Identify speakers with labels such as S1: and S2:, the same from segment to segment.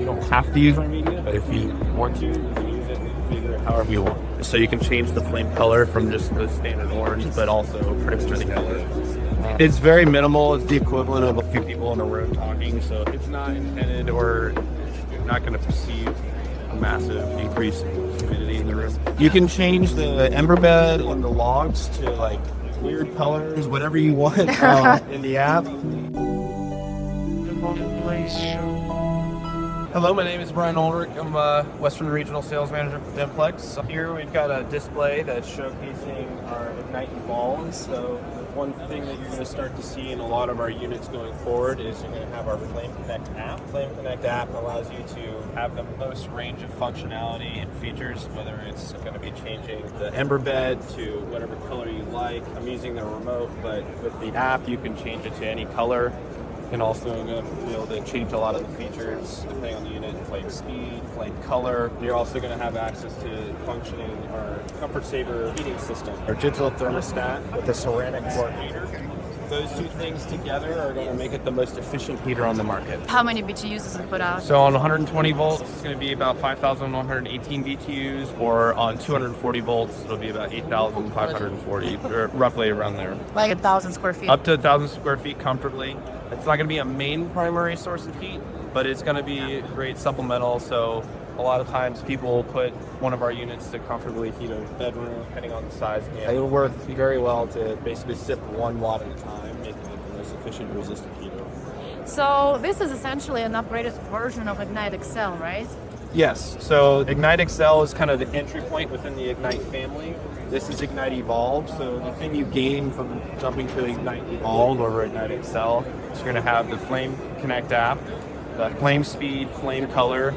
S1: You don't have to use our media, but if you want to, you can use it and configure it however you want. So you can change the flame color from just the standard orange, but also pretty much any color. It's very minimal. It's the equivalent of a few people in a room talking, so it's not intended or you're not going to perceive a massive increase in humidity in the room. You can change the ember bed and the logs to like weird colors, whatever you want in the app. Hello, my name is Brian Ulrich. I'm a Western Regional Sales Manager for Dimplex. Here we've got a display that's showcasing our IgniteXL. So one thing that you're going to start to see in a lot of our units going forward is you're going to have our Flame Connect app. Flame Connect app allows you to have the most range of functionality and features, whether it's going to be changing the ember bed to whatever color you like. I'm using the remote, but with the app you can change it to any color. And also going to be able to change a lot of the features depending on the unit, flame speed, flame color. You're also going to have access to functioning our Comfort Saver heating system, our digital thermostat with a ceramic core heater. Those two things together are going to make it the most efficient heater on the market.
S2: How many BTUs does it put out?
S1: So on 120 volts, it's going to be about 5,118 BTUs, or on 240 volts, it'll be about 8,540, or roughly around there.
S2: Like 1,000 square feet?
S1: Up to 1,000 square feet comfortably. It's not going to be a main primary source of heat, but it's going to be great supplemental. So a lot of times people put one of our units to comfortably heat a bedroom, depending on the size. Yeah, it'll work very well to basically sip 1 watt at a time, making it the most efficient and resistant heater.
S2: So this is essentially an upgraded version of IgniteXL, right?
S1: Yes. So IgniteXL is kind of the entry point within the Ignite family. This is IgniteEvolve. So the thing you gain from jumping to IgniteEvolve over IgniteXL is you're going to have the Flame Connect app, the flame speed, flame color,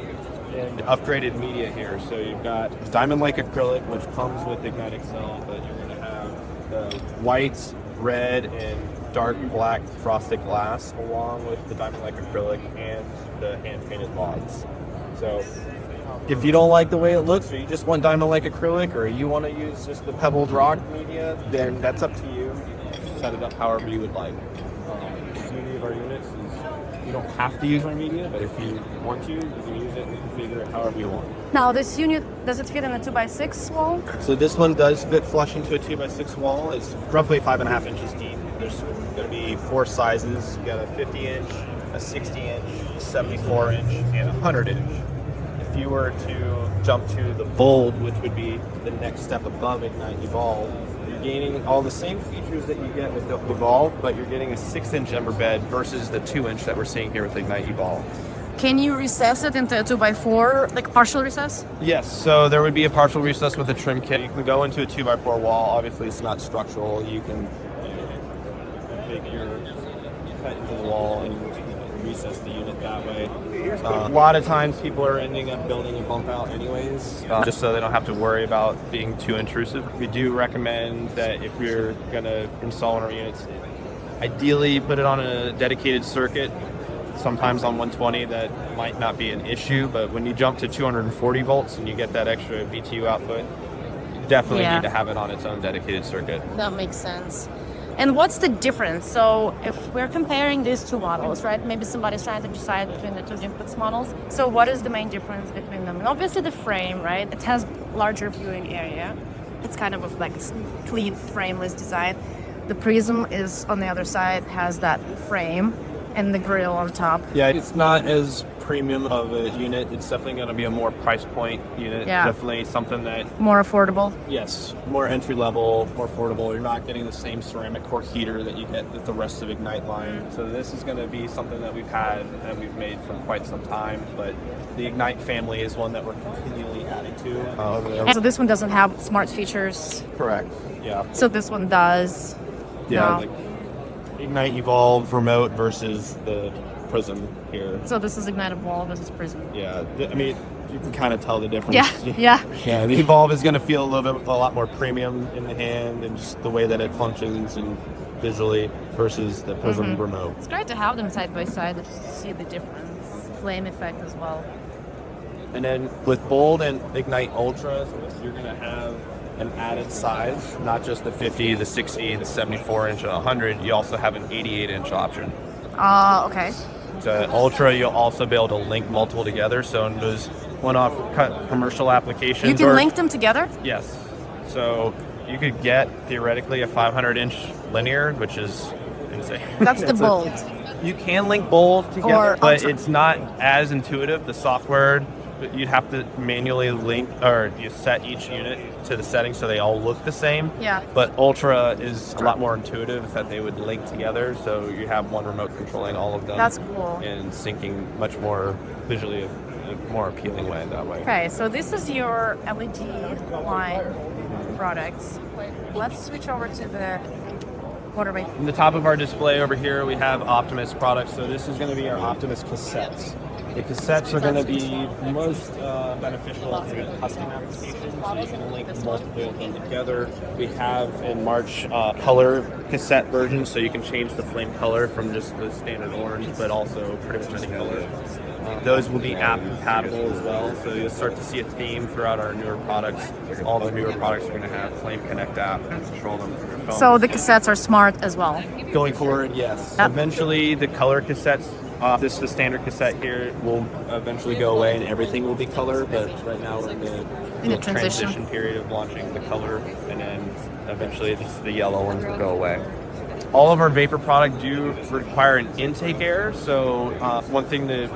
S1: and upgraded media here. So you've got diamond-like acrylic, which comes with IgniteXL, but you're going to have the white, red, and dark black frosted glass, along with the diamond-like acrylic and the hand-painted logs. So if you don't like the way it looks, or you just want diamond-like acrylic, or you want to use just the pebbled rock media, then that's up to you. You can set it up however you would like. The beauty of our units is you don't have to use our media, but if you want to, you can use it and configure it however you want.
S2: Now this unit, does it fit in a 2x6 wall?
S1: So this one does fit flush into a 2x6 wall. It's roughly 5.5 inches deep. There's going to be 4 sizes. You got a 50-inch, a 60-inch, a 74-inch, and a 100-inch. If you were to jump to the Bold, which would be the next step above IgniteEvolve, you're gaining all the same features that you get with the Evolve, but you're getting a 6-inch ember bed versus the 2-inch that we're seeing here with IgniteEvolve.
S2: Can you recess it into a 2x4, like partial recess?
S1: Yes, so there would be a partial recess with a trim kit. You can go into a 2x4 wall. Obviously, it's not structural. You can take your cut into the wall and recess the unit that way. A lot of times people are ending up building a bump out anyways, just so they don't have to worry about being too intrusive. We do recommend that if you're going to install one of our units, ideally put it on a dedicated circuit. Sometimes on 120 that might not be an issue, but when you jump to 240 volts and you get that extra BTU output, you definitely need to have it on its own dedicated circuit.
S2: That makes sense. And what's the difference? So if we're comparing these two models, right? Maybe somebody's trying to decide between the two Dimplex models. So what is the main difference between them? And obviously the frame, right? It has larger viewing area. It's kind of like a clean frameless design. The Prism is on the other side, has that frame and the grill on top.
S1: Yeah, it's not as premium of a unit. It's definitely going to be a more price point unit.
S2: Yeah.
S1: Definitely something that...
S2: More affordable?
S1: Yes, more entry level, more affordable. You're not getting the same ceramic core heater that you get with the rest of Ignite line. So this is going to be something that we've had and we've made for quite some time, but the Ignite family is one that we're continually adding to.
S2: So this one doesn't have smart features?
S1: Correct, yeah.
S2: So this one does?
S1: Yeah,
S2: No.
S1: like IgniteEvolve remote versus the Prism here.
S2: So this is IgniteEvolve, this is Prism.
S1: Yeah, I mean, you can kind of tell the difference.
S2: Yeah.
S1: Yeah, the Evolve is going to feel a lot more premium in the hand and just the way that it functions and visually versus the Prism remote.
S2: It's great to have them side by side to see the difference. Flame effect as well.
S1: And then with Bold and Ignite Ultra, you're going to have an added size, not just the 50, the 60, the 74 inch, and 100. You also have an 88 inch option.
S2: Okay.
S1: The Ultra, you'll also be able to link multiple together. So in those one-off commercial applications,
S2: You can link them together?
S1: Yes. So you could get theoretically a 500-inch linear, which is insane.
S2: That's the bold.
S1: You can link bold together,
S2: Or
S1: but
S2: Ultra.
S1: it's not as intuitive. The software, you'd have to manually link, or you set each unit to the settings so they all look the same.
S2: Yeah.
S1: But Ultra is a lot more intuitive that they would link together, so you have one remote controlling all of them.
S2: That's cool.
S1: And syncing much more visually, a more appealing way that way.
S2: Okay, so this is your LED line products. Let's switch over to the waterway.
S1: In the top of our display over here, we have Optimyst products. So this is going to be our Optimyst cassettes. The cassettes are going to be most beneficial to custom applications, so you can link multiple of them together. We have in March color cassette versions, so you can change the flame color from just the standard orange, but also pretty much any color. Those will be app compatible as well, so you'll start to see a theme throughout our newer products. All the newer products are going to have Flame Connect app and control them from your phone.
S2: So the cassettes are smart as well.
S1: Going forward, yes.
S2: Yep.
S1: Eventually, the color cassettes, the standard cassette here will eventually go away and everything will be color, but right now we're in the transition period of launching the color, and then eventually just the yellow ones will go away. All of our vapor product do require an intake air, so one thing to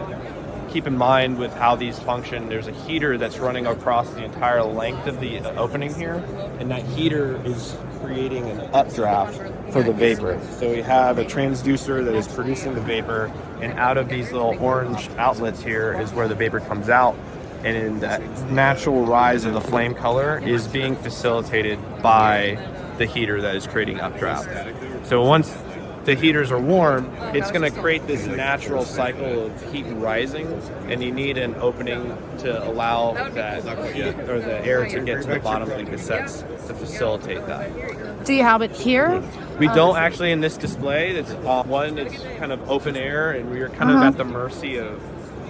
S1: keep in mind with how these function, there's a heater that's running across the entire length of the opening here, and that heater is creating an updraft for the vapor. So we have a transducer that is producing the vapor, and out of these little orange outlets here is where the vapor comes out, and in that natural rise of the flame color is being facilitated by the heater that is creating updraft. So once the heaters are warm, it's going to create this natural cycle of heat rising, and you need an opening to allow that heat or the air to get to the bottom of the cassettes to facilitate that.
S2: Do you have it here?
S1: We don't actually in this display. It's kind of open air, and we are kind of at the mercy of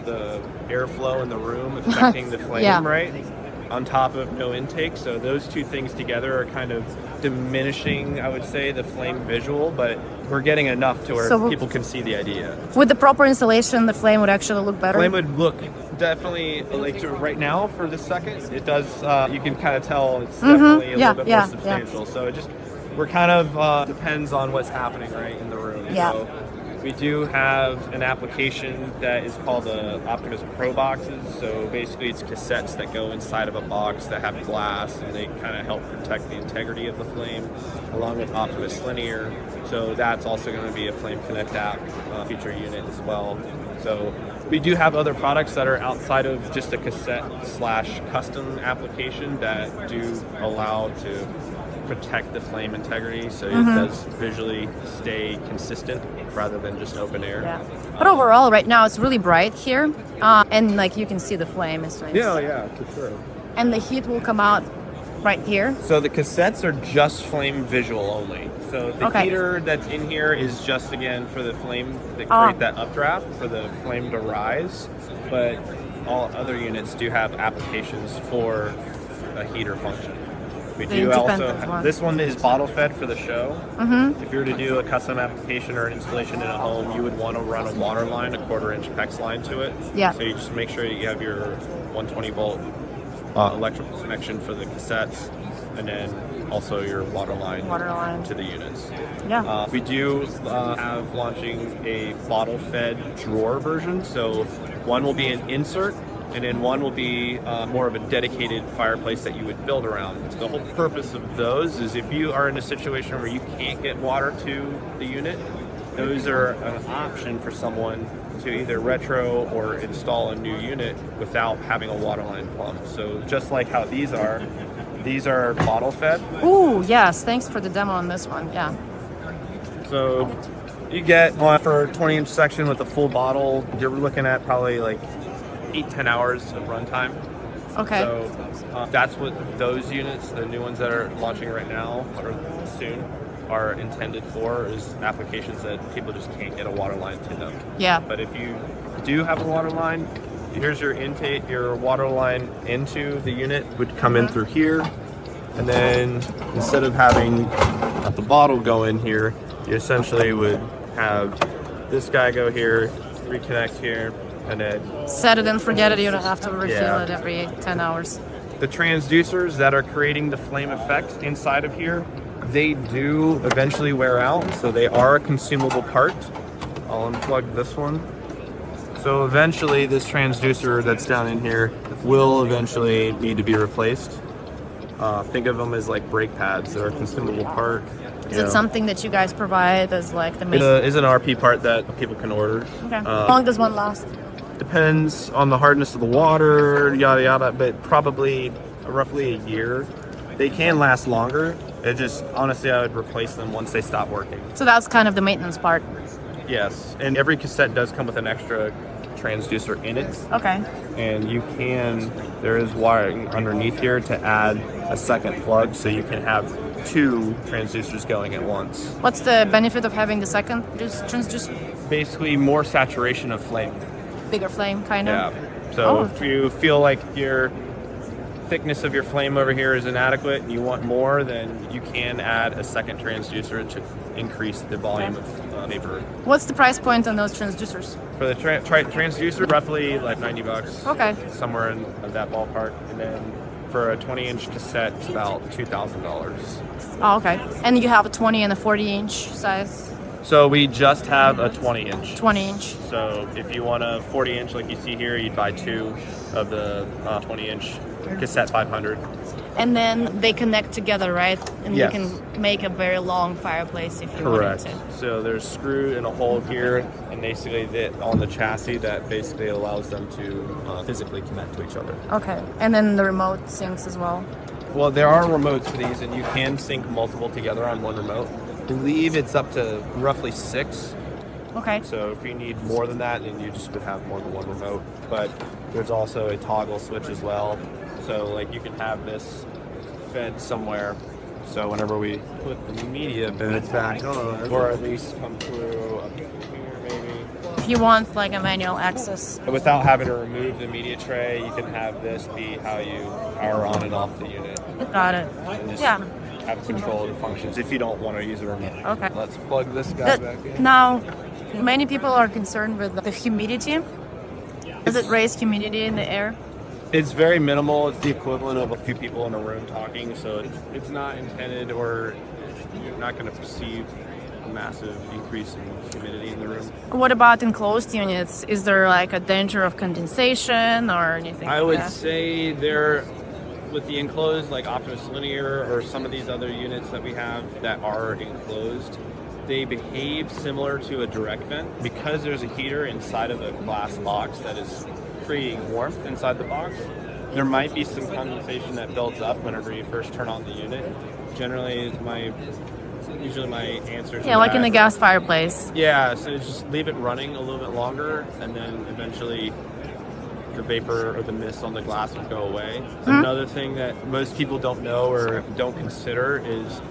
S1: the airflow in the room affecting the flame,
S2: Yeah.
S1: right? On top of no intake, so those two things together are kind of diminishing, I would say, the flame visual, but we're getting enough to where people can see the idea.
S2: With the proper installation, the flame would actually look better?
S1: Flame would look definitely, like right now for this second, it does, you can kind of tell it's definitely a little bit more substantial. So it just, we're kind of, depends on what's happening right in the room.
S2: Yeah.
S1: So we do have an application that is called the Optimyst Pro boxes. So basically it's cassettes that go inside of a box that have glass, and they kind of help protect the integrity of the flame, along with Optimyst Linear. So that's also going to be a Flame Connect app feature unit as well. So we do have other products that are outside of just a cassette/custom application that do allow to protect the flame integrity, so it does visually stay consistent rather than just open air.
S2: Yeah. But overall, right now it's really bright here, and like you can see the flame is nice.
S1: Yeah, for sure.
S2: And the heat will come out right here.
S1: So the cassettes are just flame visual only. So the heater that's in here is just, again, for the flame that create that updraft, for the flame to rise, but all other units do have applications for a heater function. We do also have, this one is bottle fed for the show. If you were to do a custom application or an installation in a home, you would want to run a water line, a 1/4-inch PEX line to it.
S2: Yeah.
S1: So you just make sure you have your 120 volt electrical connection for the cassettes, and then also your water line to the units.
S2: Yeah.
S1: We do have launching a bottle fed drawer version. So one will be an insert, and then one will be more of a dedicated fireplace that you would build around. The whole purpose of those is if you are in a situation where you can't get water to the unit, those are an option for someone to either retro or install a new unit without having a water line plumb. So just like how these are bottle fed.
S2: Ooh, yes, thanks for the demo on this one, yeah.
S1: So you get one for a 20-inch section with a full bottle. You're looking at probably like 8-10 hours of runtime.
S2: Okay.
S1: So that's what those units, the new ones that are launching right now or soon, are intended for, is applications that people just can't get a water line to them.
S2: Yeah.
S1: But if you do have a water line, here's your intake, your water line into the unit would come in through here, and then instead of having the bottle go in here, you essentially would have this guy go here, reconnect here, and then
S2: Set it and forget it. You don't have to refill
S1: Yeah.
S2: it every 10 hours.
S1: the transducers that are creating the flame effect inside of here, they do eventually wear out, so they are a consumable part. I'll unplug this one. So eventually this transducer that's down in here will eventually need to be replaced. Think of them as like brake pads. They're a consumable part.
S2: Is it something that you guys provide as like the main?
S1: It is an RP part that people can order.
S2: Okay. How long does one last?
S1: Depends on the hardness of the water, yada yada, but probably roughly a year. They can last longer. It just, honestly, I would replace them once they stop working.
S2: So that's kind of the maintenance part.
S1: Yes, and every cassette does come with an extra transducer in it.
S2: Okay.
S1: And there is wiring underneath here to add a second plug, so you can have 2 transducers going at once.
S2: What's the benefit of having the second transducer?
S1: Basically, more saturation of flame.
S2: Bigger flame, kind of?
S1: Yeah. So if you feel like your thickness of your flame over here is inadequate and you want more, then you can add a second transducer to increase the volume of vapor.
S2: What's the price point on those transducers?
S1: For the transducer, roughly like $90.
S2: Okay.
S1: Somewhere in that ballpark. And then for a 20-inch cassette, it's about $2,000.
S2: Oh, okay. And you have a 20 and a 40-inch size?
S1: So we just have a 20-inch.
S2: 20-inch.
S1: So if you want a 40-inch like you see here, you'd buy 2 of the 20-inch cassette 500.
S2: And then they connect together, right? And
S1: Yes.
S2: you can make a very long fireplace if you
S1: Correct.
S2: wanted to.
S1: So there's screw in a hole here, and basically on the chassis that basically allows them to physically connect to each other.
S2: Okay. And then the remote syncs as well.
S1: Well, there are remotes for these, and you can sync multiple together on one remote. I believe it's up to roughly 6.
S2: Okay.
S1: So if you need more than that, then you just would have more than one remote. But there's also a toggle switch as well. So like you can have this fed somewhere. So whenever we put the media bed back on, or at least come through up here maybe.
S2: If you want like a manual access.
S1: Without having to remove the media tray, you can have this be how you power on and off the unit.
S2: Got it.
S1: And just
S2: Yeah.
S1: have control of the functions if you don't want to use a remote.
S2: Okay.
S1: Let's plug this guy back in.
S2: Now, many people are concerned with the humidity. Does it raise humidity in the air?
S1: It's very minimal. It's the equivalent of a few people in a room talking, so it's not intended, or you're not going to perceive a massive increase in humidity in the room.
S2: What about enclosed units? Is there like a danger of condensation or anything?
S1: I
S2: like
S1: would
S2: that?
S1: say there, with the enclosed, like Optimyst Linear or some of these other units that we have that are enclosed, they behave similar to a direct vent because there's a heater inside of a glass box that is creating warmth inside the box. There might be some condensation that builds up whenever you first turn on the unit. Generally, usually my answer to
S2: like in
S1: that-
S2: the gas fireplace.
S1: Yeah, so just leave it running a little bit longer, and then eventually the vapor or the mist on the glass will go away. Another thing that most people don't know or don't consider is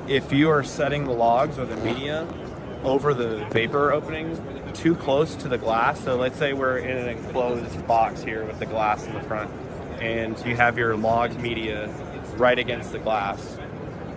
S1: if you are setting the logs or the media over the vapor opening too close to the glass, so let's say we're in an enclosed box here with the glass in the front, and you have your log media right against the glass,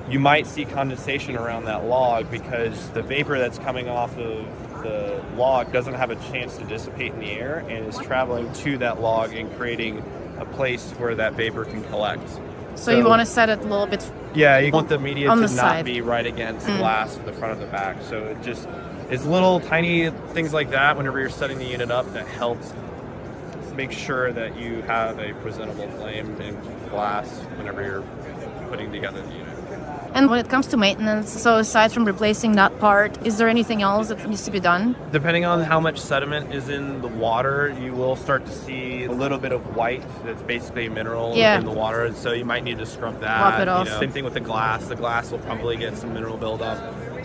S1: you might see condensation around that log because the vapor that's coming off of the log doesn't have a chance to dissipate in the air and is traveling to that log and creating a place where that vapor can collect.
S2: So you want to set it a little bit.
S1: Yeah, you want the media
S2: on
S1: to
S2: the
S1: not
S2: side.
S1: be right against the glass at the front of the back. So it's little tiny things like that whenever you're setting the unit up that help make sure that you have a presentable flame in glass whenever you're putting together the unit.
S2: And when it comes to maintenance, so aside from replacing that part, is there anything else that needs to be done?
S1: Depending on how much sediment is in the water, you will start to see a little bit of white that's basically a mineral in the water, and so you might need to scrub that.
S2: Wipe it off.
S1: Same thing with the glass. The glass will probably get some mineral buildup,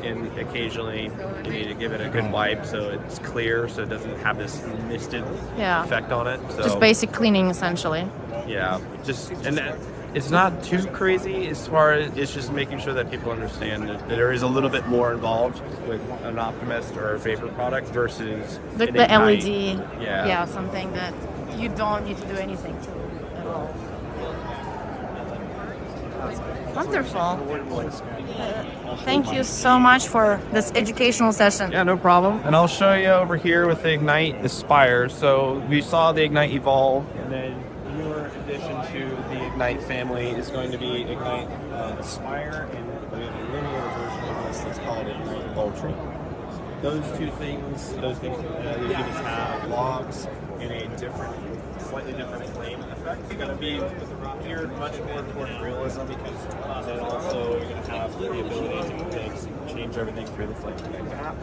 S1: and occasionally you need to give it a good wipe so it's clear, so it doesn't have this misted effect on it. So
S2: Just basic cleaning, essentially.
S1: yeah, it's not too crazy as far as it's just making sure that people understand that there is a little bit more involved with an Optimyst or a vapor product versus
S2: The
S1: an Ignite.
S2: LED.
S1: Yeah.
S2: Something that you don't need to do anything to at all. Wonderful. Thank you so much for this educational session.
S1: Yeah, no problem. And I'll show you over here with the Ignite Aspire. So we saw the Ignite Evolve, and then newer addition to the Ignite family is going to be Ignite Aspire, and we have a linear version of this that's called Ignite Ultra. Those units have logs in a slightly different flame effect. It's going to be geared much more toward realism because then also you're going to have the ability to change everything through the flame app.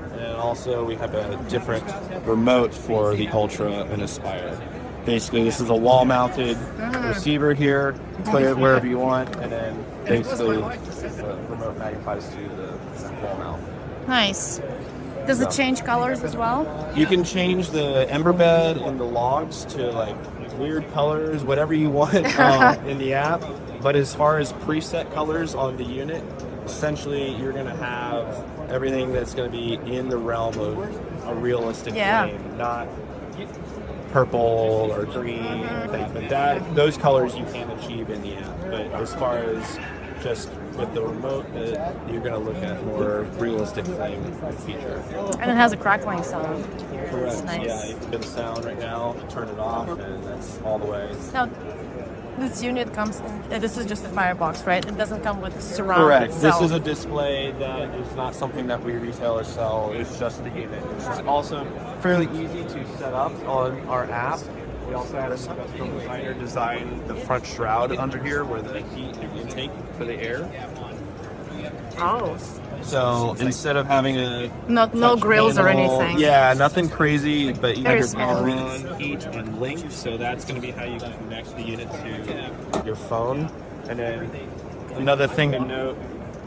S1: And then also we have a different remote for the Ultra and Aspire. Basically, this is a wall-mounted receiver here. Play it wherever you want, and then basically the remote magnifies to the wall mount.
S2: Nice. Does it change colors as well?
S1: You can change the ember bed and the logs to like weird colors, whatever you want in the app. But as far as preset colors on the unit, essentially you're going to have everything that's going to be in the realm of a realistic flame, not purple or green. But those colors you can achieve in the app. But as far as just with the remote, you're going to look at more realistic flame feature.
S2: And it has a crackling sound.
S1: Correct.
S2: It's nice.
S1: Yeah, you can get the sound right now, turn it off, and that's all the way.
S2: Now, this unit comes in, this is just a firebox, right? It doesn't come with surround
S1: Correct.
S2: itself.
S1: This is a display that is not something that we retail or sell. It's just the unit. It's also fairly easy to set up on our app. We also had a custom designer design the front shroud under here where the heat intake for the air.
S2: Oh.
S1: So instead of having a
S2: no grills or anything.
S1: Yeah, nothing crazy, but you
S2: Very
S1: have your
S2: small.
S1: power on, heat, and link. So that's going to be how you can connect the unit to your phone. And then another thing to note,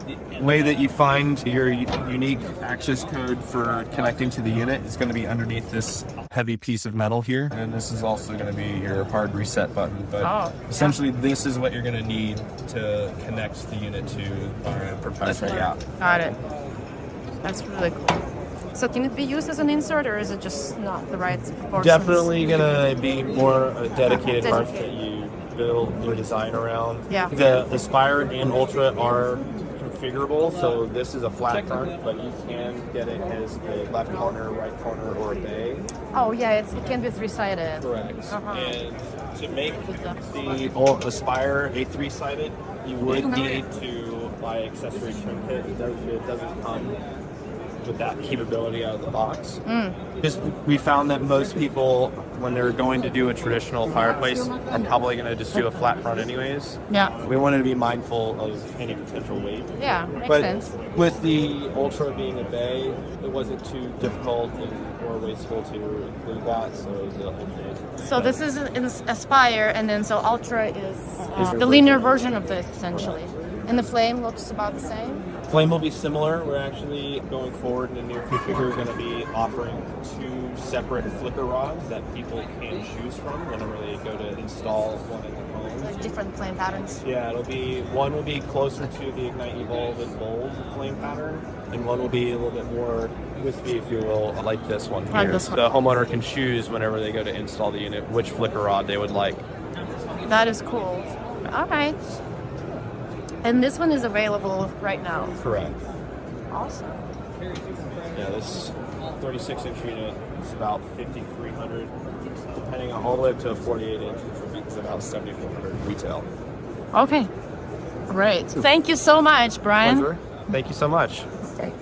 S1: the way that you find your unique access code for connecting to the unit is going to be underneath this heavy piece of metal here. And this is also going to be your hard reset button. But essentially, this is what you're going to need to connect the unit to our proprietary app.
S2: Got it. That's really cool. So can it be used as an insert, or is it just not the right proportions?
S1: Definitely going to be more a dedicated part that you build your design around.
S2: Yeah.
S1: The Aspire and Ultra are configurable, so this is a flat front, but you can get it as a left corner, right corner, or a bay.
S2: Oh yeah, it can be three-sided.
S1: Correct. And to make the Aspire a three-sided, you would need to buy accessory trim kit. It doesn't come with that capability out of the box. Because we found that most people, when they're going to do a traditional fireplace, are probably going to just do a flat front anyways.
S2: Yeah.
S1: We wanted to be mindful of any potential weight.
S2: Yeah, makes
S1: But
S2: sense.
S1: with the Ultra being a bay, it wasn't too difficult or wasteful to include that, so it was okay.
S2: So this is an Aspire, and then so Ultra is the linear version of this, essentially. And the flame looks about the same?
S1: Flame will be similar. We're actually going forward in the near future. We're going to be offering 2 separate flicker rods that people can choose from whenever they go to install one in their home.
S2: Like different flame patterns.
S1: Yeah, one will be closer to the Ignite Evolve and Bold flame pattern, and one will be a little bit more wispy, if you will, like this one here.
S2: Like this one.
S1: The homeowner can choose whenever they go to install the unit which flicker rod they would like.
S2: That is cool. All right. And this one is available right now.
S1: Correct.
S2: Awesome.
S1: Yeah, this 36-inch unit is about $5,300, depending on all the way up to a 48-inch, which is about $7,400 retail.
S2: Okay. Great. Thank you so much, Brian.
S1: Pleasure. Thank you so much.
S2: Okay.